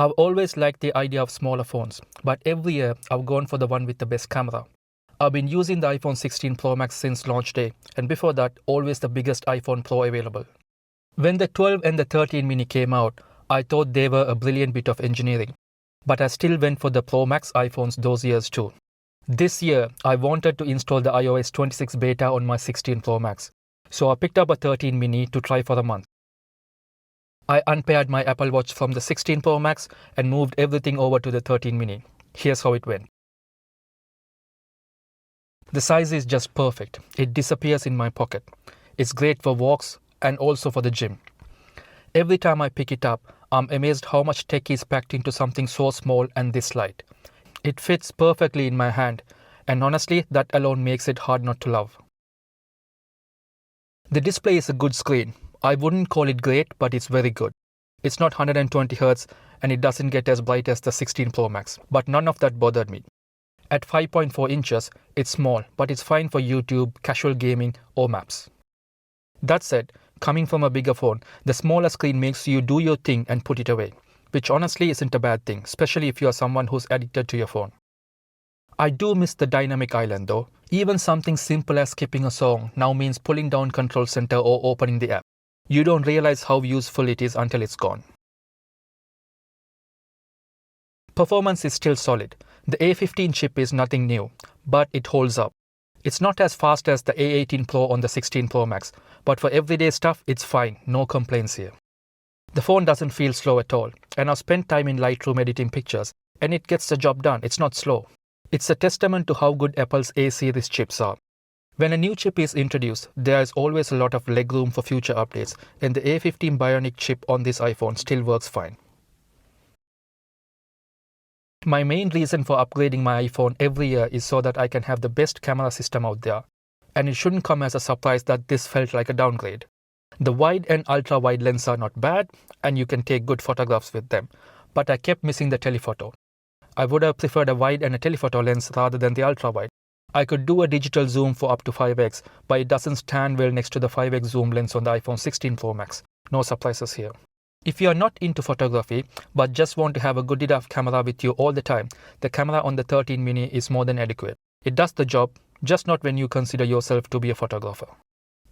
I've always liked the idea of smaller phones, but every year I've gone for the one with the best camera. I've been using the iPhone 16 Pro Max since launch day, and before that, always the biggest iPhone Pro available. When the 12 and the 13 mini came out, I thought they were a brilliant bit of engineering, but I still went for the Pro Max iPhones those years too. This year, I wanted to install the iOS 26 beta on my 16 Pro Max, so I picked up a 13 mini to try for a month. I unpaired my Apple Watch from the 16 Pro Max and moved everything over to the 13 mini. Here's how it went. The size is just perfect. It disappears in my pocket. It's great for walks and also for the gym. Every time I pick it up, I'm amazed how much tech is packed into something so small and this light. It fits perfectly in my hand, and honestly, that alone makes it hard not to love. The display is a good screen. I wouldn't call it great, but it's very good. It's not 120Hz and it doesn't get as bright as the 16 Pro Max, but none of that bothered me. At 5.4 inches, it's small, but it's fine for YouTube, casual gaming, or maps. That said, coming from a bigger phone, the smaller screen makes you do your thing and put it away, which honestly isn't a bad thing, especially if you're someone who's addicted to your phone. I do miss the dynamic island though. Even something simple as skipping a song now means pulling down Control Center or opening the app. You don't realize how useful it is until it's gone. Performance is still solid. The A15 chip is nothing new, but it holds up. It's not as fast as the A18 Pro on the 16 Pro Max, but for everyday stuff, it's fine, no complaints here. The phone doesn't feel slow at all, and I've spent time in Lightroom editing pictures, and it gets the job done, it's not slow. It's a testament to how good Apple's A series chips are. When a new chip is introduced, there is always a lot of legroom for future updates, and the A15 Bionic chip on this iPhone still works fine. My main reason for upgrading my iPhone every year is so that I can have the best camera system out there, and it shouldn't come as a surprise that this felt like a downgrade. The wide and ultra-wide lens are not bad, and you can take good photographs with them, but I kept missing the telephoto. I would have preferred a wide and a telephoto lens rather than the ultra-wide. I could do a digital zoom for up to 5x, but it doesn't stand well next to the 5x zoom lens on the iPhone 16 Pro Max. No surprises here. If you are not into photography, but just want to have a good enough camera with you all the time, the camera on the 13 mini is more than adequate. It does the job, just not when you consider yourself to be a photographer.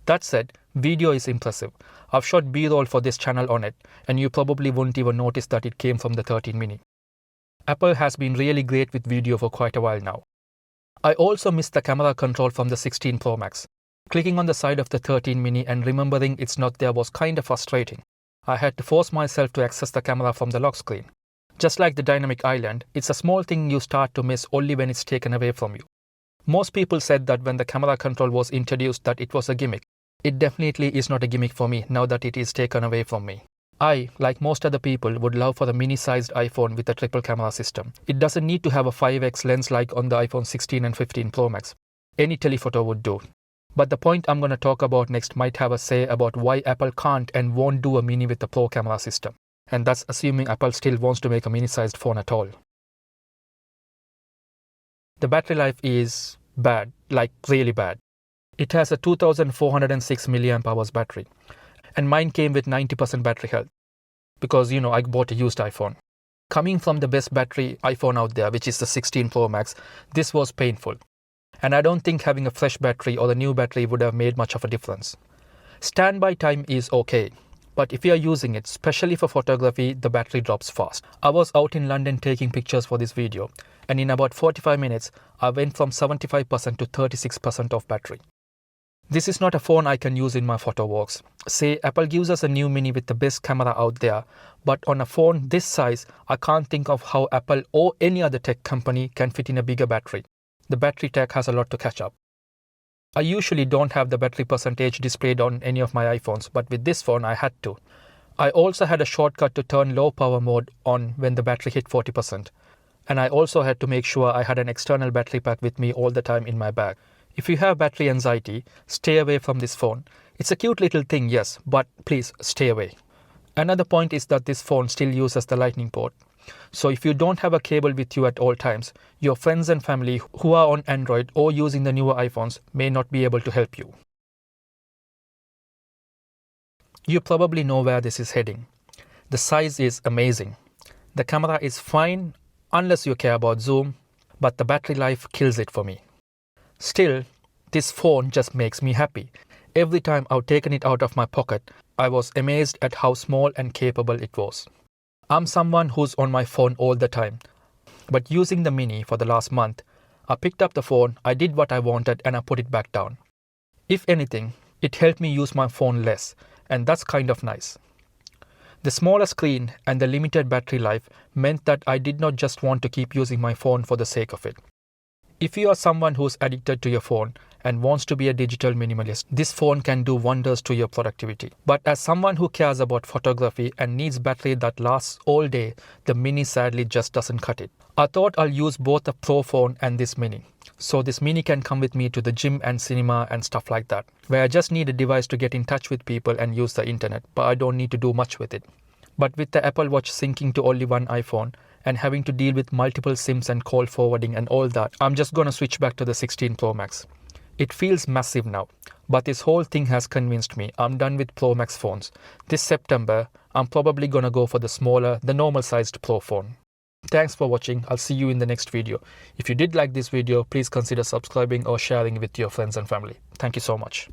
That said, video is impressive. I've shot B-roll for this channel on it, and you probably wouldn't even notice that it came from the 13 mini. Apple has been really great with video for quite a while now. I also missed the camera control from the 16 Pro Max. Clicking on the side of the 13 mini and remembering it's not there was kind of frustrating. I had to force myself to access the camera from the lock screen. Just like the dynamic island, it's a small thing you start to miss only when it's taken away from you. Most people said that when the camera control was introduced that it was a gimmick. It definitely is not a gimmick for me now that it is taken away from me. I, like most other people, would love for a mini-sized iPhone with a triple camera system. It doesn't need to have a 5x lens like on the iPhone 16 and 15 Pro Max. Any telephoto would do. But the point I'm going to talk about next might have a say about why Apple can't and won't do a mini with a Pro camera system. And that's assuming Apple still wants to make a mini-sized phone at all. The battery life is bad, like really bad. It has a 2406 mAh battery. And mine came with 90% battery health. Because, I bought a used iPhone. Coming from the best battery iPhone out there, which is the 16 Pro Max, this was painful. And I don't think having a fresh battery or the new battery would have made much of a difference. Standby time is okay. But if you are using it, especially for photography, the battery drops fast. I was out in London taking pictures for this video. And in about 45 minutes, I went from 75% to 36% of battery. This is not a phone I can use in my photo walks. Say Apple gives us a new mini with the best camera out there, but on a phone this size, I can't think of how Apple or any other tech company can fit in a bigger battery. The battery tech has a lot to catch up. I usually don't have the battery percentage displayed on any of my iPhones, but with this phone I had to. I also had a shortcut to turn low power mode on when the battery hit 40%. And I also had to make sure I had an external battery pack with me all the time in my bag. If you have battery anxiety, stay away from this phone. It's a cute little thing, yes, but please stay away. Another point is that this phone still uses the Lightning port. So if you don't have a cable with you at all times, your friends and family who are on Android or using the newer iPhones may not be able to help you. You probably know where this is heading. The size is amazing. The camera is fine unless you care about zoom, but the battery life kills it for me. Still, this phone just makes me happy. Every time I've taken it out of my pocket, I was amazed at how small and capable it was. I'm someone who's on my phone all the time, but using the Mini for the last month, I picked up the phone, I did what I wanted, and I put it back down. If anything, it helped me use my phone less, and that's kind of nice. The smaller screen and the limited battery life meant that I did not just want to keep using my phone for the sake of it. If you are someone who's addicted to your phone and wants to be a digital minimalist, this phone can do wonders to your productivity. But as someone who cares about photography and needs battery that lasts all day, the Mini sadly just doesn't cut it. I thought I'll use both the Pro phone and this Mini. So this Mini can come with me to the gym and cinema and stuff like that, where I just need a device to get in touch with people and use the internet, but I don't need to do much with it. But with the Apple Watch syncing to only one iPhone and having to deal with multiple SIMs and call forwarding and all that, I'm just gonna switch back to the 16 Pro Max. It feels massive now, but this whole thing has convinced me I'm done with Pro Max phones. This September, I'm probably gonna go for the smaller, the normal sized Pro phone. Thanks for watching. I'll see you in the next video. If you did like this video, please consider subscribing or sharing with your friends and family. Thank you so much.